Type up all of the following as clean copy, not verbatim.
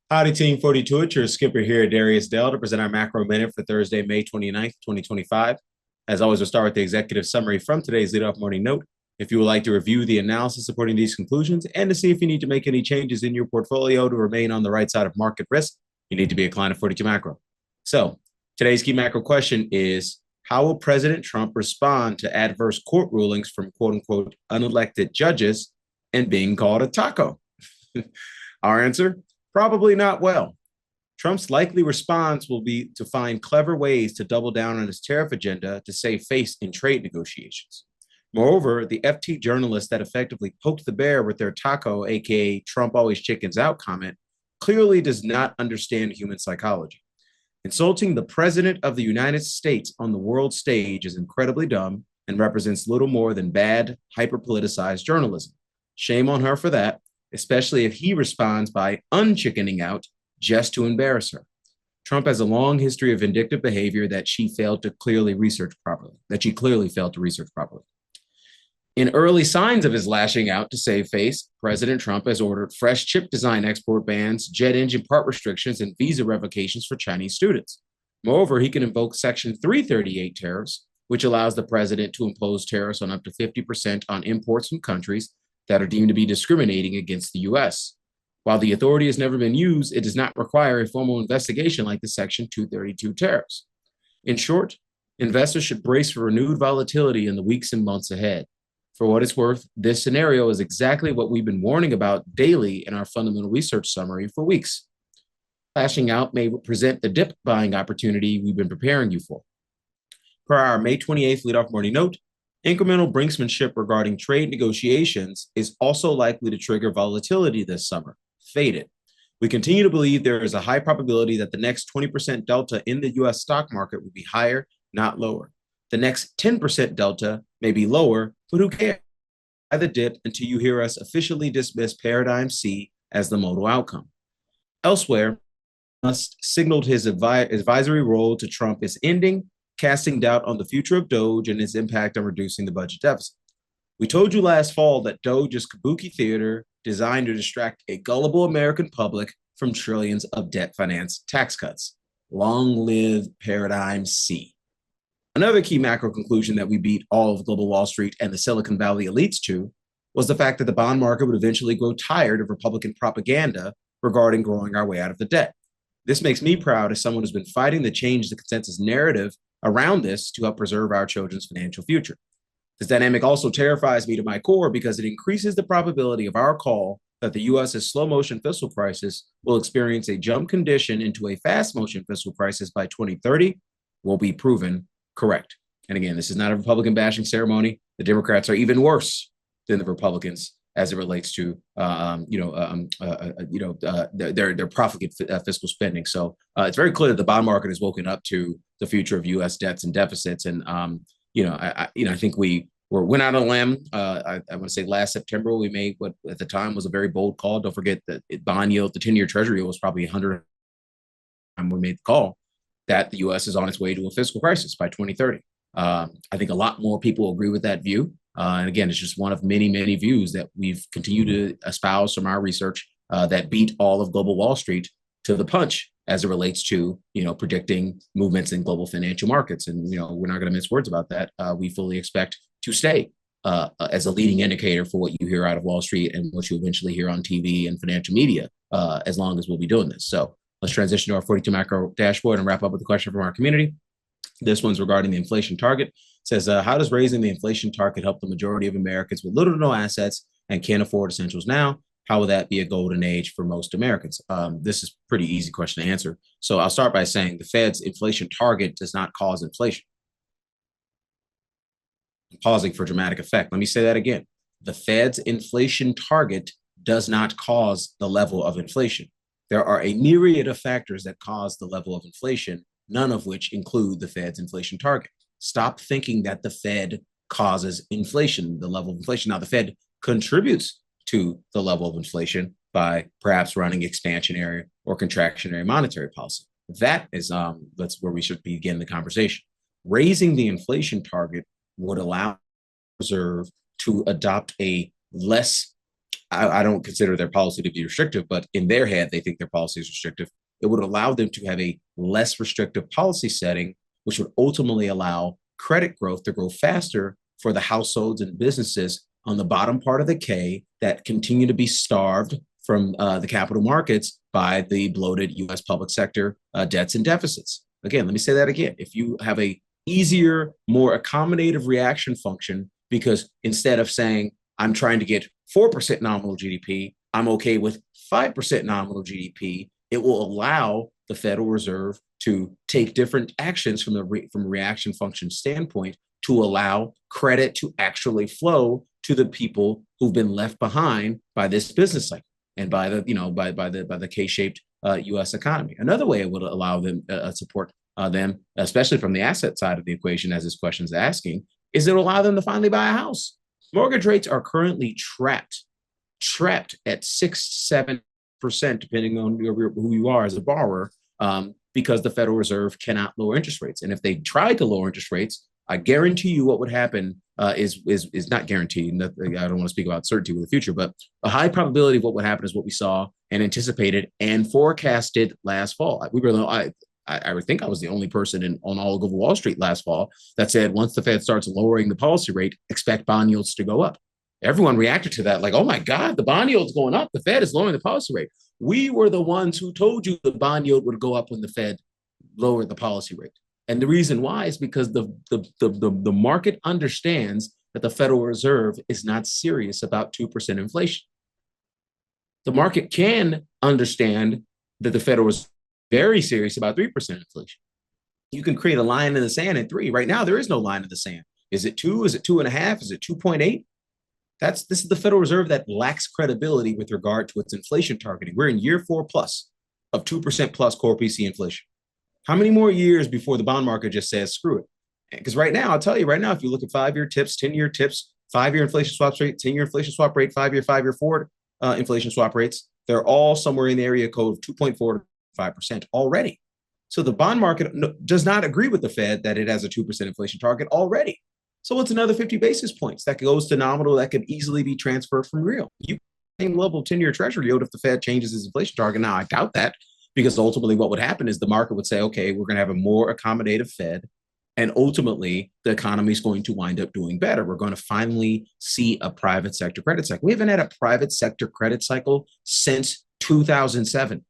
Howdy, Team 42. It's your skipper here, Darius to present our macro minute for Thursday, May 29th, 2025. As always, we'll start with the executive summary from today's leadoff morning note. If you would like to review the analysis supporting these conclusions and to see if you need to make any changes in your portfolio to remain on the right side of market risk, you need to be a client of 42 Macro. So, today's key macro question is, how will President Trump respond to adverse court rulings from quote unquote unelected judges and being called a taco? Our answer: probably not well. Trump's likely response will be to find clever ways to double down on his tariff agenda to save face in trade negotiations. Moreover, the FT journalists that effectively poked the bear with their taco, aka Trump always chickens out comment, clearly does not understand human psychology. Insulting the president of the United States on the world stage is incredibly dumb and represents little more than bad, hyper politicized journalism. Shame on her for that, especially if he responds by unchickening out just to embarrass her. Trump has a long history of vindictive behavior that she failed to clearly research properly, In early signs of his lashing out to save face, President Trump has ordered fresh chip design export bans, jet engine part restrictions, and visa revocations for Chinese students. Moreover, he can invoke Section 338 tariffs, which allows the president to impose tariffs on up to 50% on imports from countries that are deemed to be discriminating against the U.S. While the authority has never been used, it does not require a formal investigation like the Section 232 tariffs. In short, investors should brace for renewed volatility in the weeks and months ahead. For what it's worth, this scenario is exactly what we've been warning about daily in our fundamental research summary for weeks. Lashing out may present the dip buying opportunity we've been preparing you for. Per our May 28th leadoff morning note, incremental brinksmanship regarding trade negotiations is also likely to trigger volatility this summer. Faded. We continue to believe there is a high probability that the next 20% delta in the U.S. stock market will be higher, not lower. The next 10% delta may be lower, but who cares? Buy the dip until you hear us officially dismiss Paradigm C as the modal outcome. Elsewhere, Musk signaled his advisory role to Trump is ending, casting doubt on the future of Doge and its impact on reducing the budget deficit. We told you last fall that Doge is kabuki theater designed to distract a gullible American public from trillions of debt finance tax cuts. Long live Paradigm C. Another key macro conclusion that we beat all of global Wall Street and the Silicon Valley elites to was the fact that the bond market would eventually grow tired of Republican propaganda regarding growing our way out of the debt. This makes me proud as someone who's been fighting to change the consensus narrative around this to help preserve our children's financial future. This dynamic also terrifies me to my core because it increases the probability of our call that the U.S.'s slow motion fiscal crisis will experience a jump condition into a fast motion fiscal crisis by 2030 will be proven correct. And again, this is not a Republican bashing ceremony. The Democrats are even worse than the Republicans as it relates to their profligate fiscal spending. So it's very clear that the bond market has woken up to the future of U.S. debts and deficits. And I think we went out on a limb. I want to say last September we made what at the time was a very bold call. Don't forget that bond yield, the 10-year Treasury yield was probably 100 when we made the call that the U.S. is on its way to a fiscal crisis by 2030. I think a lot more people agree with that view. And again, it's just one of many, many views that we've continued to espouse from our research that beat all of global Wall Street to the punch as it relates to, predicting movements in global financial markets. And, we're not going to mince words about that. We fully expect to stay as a leading indicator for what you hear out of Wall Street and what you eventually hear on TV and financial media as long as we'll be doing this. So let's transition to our 42 macro dashboard and wrap up with a question from our community. This one's regarding the inflation target. It says, how does raising the inflation target help the majority of Americans with little to no assets and can't afford essentials now? How will that be a golden age for most Americans? This is a pretty easy question to answer. So I'll start by saying the Fed's inflation target does not cause inflation. I'm pausing for dramatic effect. Let me say that again. The Fed's inflation target does not cause the level of inflation. There are a myriad of factors that cause the level of inflation, none of which include the Fed's inflation target. Stop thinking that the Fed causes inflation, the level of inflation. Now, the Fed contributes to the level of inflation by perhaps running expansionary or contractionary monetary policy. That's where we should begin the conversation. Raising the inflation target would allow the Reserve to adopt a less I don't consider their policy to be restrictive, but in their head, they think their policy is restrictive. It would allow them to have a less restrictive policy setting, which would ultimately allow credit growth to grow faster for the households and businesses on the bottom part of the K that continue to be starved from the capital markets by the bloated U.S. public sector debts and deficits. Again, let me say that again. If you have a easier, more accommodative reaction function, because instead of saying, I'm trying to get 4% nominal GDP, I'm okay with 5% nominal GDP, it will allow the Federal Reserve to take different actions from a reaction function standpoint to allow credit to actually flow to the people who've been left behind by this business cycle and by the K-shaped U.S. economy. Another way it would allow them support them, especially from the asset side of the equation, as this question is asking, is it will allow them to finally buy a house. Mortgage rates are currently trapped at 6-7%, depending on who you are as a borrower, because the Federal Reserve cannot lower interest rates. And if they tried to lower interest rates, I guarantee you what would happen is not guaranteed. I don't want to speak about certainty with the future, but a high probability of what would happen is what we saw and anticipated and forecasted last fall. I would think I was the only person on all of Wall Street last fall that said, once the Fed starts lowering the policy rate, expect bond yields to go up. Everyone reacted to that like, oh my God, the bond yield's going up. The Fed is lowering the policy rate. We were the ones who told you the bond yield would go up when the Fed lowered the policy rate. And the reason why is because the market understands that the Federal Reserve is not serious about 2% inflation. The market can understand that the Federal Reserve very serious about 3% inflation. You can create a line in the sand at 3. Right now, there is no line in the sand. Is it 2? Is it 2.5? Is it 2.8? This is the Federal Reserve that lacks credibility with regard to its inflation targeting. We're in year 4 plus of 2% plus core PC inflation. How many more years before the bond market just says, screw it? Because right now, I'll tell you right now, if you look at 5-year tips, 10-year tips, 5-year inflation swap rate, 10-year inflation swap rate, 5-year forward inflation swap rates, they're all somewhere in the area code of 2.4 5% already. So the bond market does not agree with the Fed that it has a 2% inflation target already. So it's another 50 basis points that goes to nominal that could easily be transferred from real. You same level of 10-year treasury yield if the Fed changes its inflation target. Now, I doubt that, because ultimately what would happen is the market would say, okay, we're going to have a more accommodative Fed, and ultimately the economy is going to wind up doing better. We're going to finally see a private sector credit cycle. We haven't had a private sector credit cycle since 2007.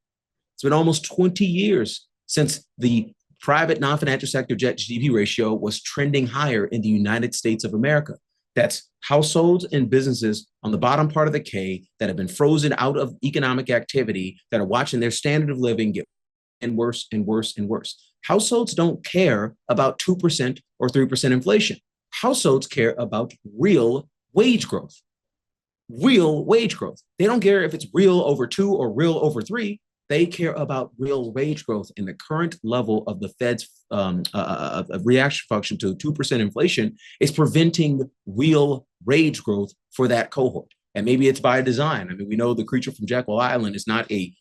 It's been almost 20 years since the private non-financial sector debt GDP ratio was trending higher in the United States of America. That's households and businesses on the bottom part of the K that have been frozen out of economic activity, that are watching their standard of living get worse and worse and worse. Households don't care about 2% or 3% inflation. Households care about real wage growth. Real wage growth. They don't care if it's real over 2 or real over 3. They care about real wage growth, and the current level of the Fed's reaction function to 2% inflation is preventing real wage growth for that cohort. And maybe it's by design. I mean, we know the creature from Jekyll Island is not a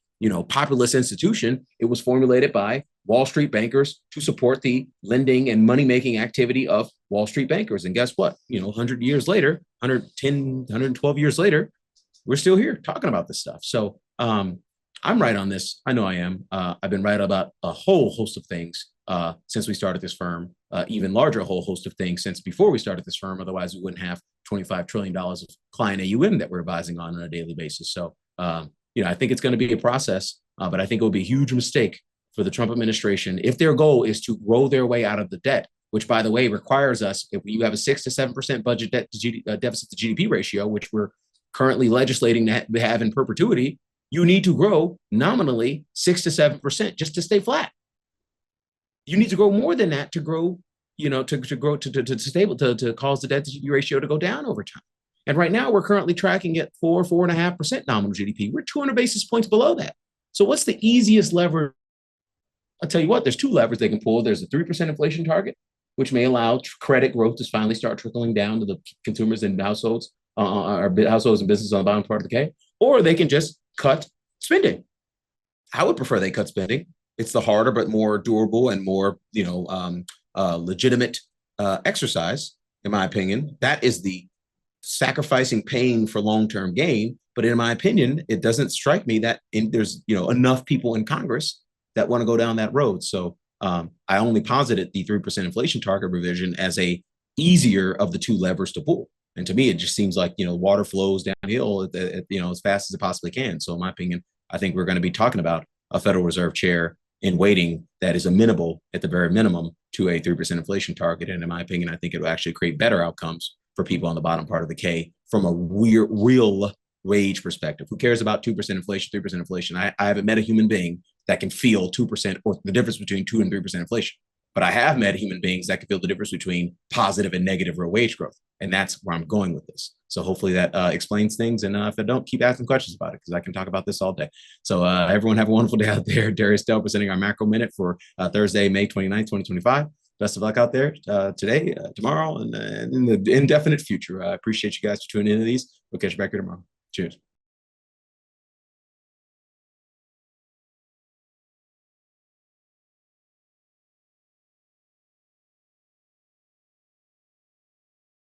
populist institution. It was formulated by Wall Street bankers to support the lending and money-making activity of Wall Street bankers. And guess what? 100 years later, 110, 112 years later, we're still here talking about this stuff. So, I'm right on this. I know I am. I've been right about a whole host of things since we started this firm, even larger whole host of things since before we started this firm. Otherwise, we wouldn't have $25 trillion of client AUM that we're advising on a daily basis. So, I think it's going to be a process, but I think it would be a huge mistake for the Trump administration if their goal is to grow their way out of the debt, which, by the way, requires us, if you have a 6 to 7% budget deficit to GDP ratio, which we're currently legislating to have in perpetuity, you need to grow nominally 6 to 7% just to stay flat. You need to grow more than that to grow, to stable, to cause the debt to GDP ratio to go down over time. And right now we're currently tracking at 4.5% nominal GDP. We're 200 basis points below that. So what's the easiest lever? I'll tell you what, there's 2 levers they can pull. There's a 3% inflation target, which may allow credit growth to finally start trickling down to the consumers and households, households and businesses on the bottom part of the K, or they can just cut spending. I would prefer they cut spending. It's the harder but more durable and more legitimate exercise, in my opinion. That is the sacrificing pain for long-term gain. But in my opinion, it doesn't strike me that there's enough people in Congress that want to go down that road. So I only posited the 3% inflation target revision as a easier of the two levers to pull. And to me, it just seems like water flows downhill as fast as it possibly can. So in my opinion, I think we're going to be talking about a Federal Reserve chair in waiting that is amenable at the very minimum to a 3% inflation target. And in my opinion, I think it will actually create better outcomes for people on the bottom part of the K from a real wage perspective. Who cares about 2% inflation, 3% inflation? I haven't met a human being that can feel 2% or the difference between 2 and 3% inflation. But I have met human beings that can feel the difference between positive and negative real wage growth. And that's where I'm going with this. So hopefully that explains things. And if I don't, keep asking questions about it because I can talk about this all day. So everyone have a wonderful day out there. Darius Dell presenting our macro minute for Thursday, May 29th, 2025. Best of luck out there today, tomorrow, and in the indefinite future. I appreciate you guys for tuning into these. We'll catch you back here tomorrow. Cheers.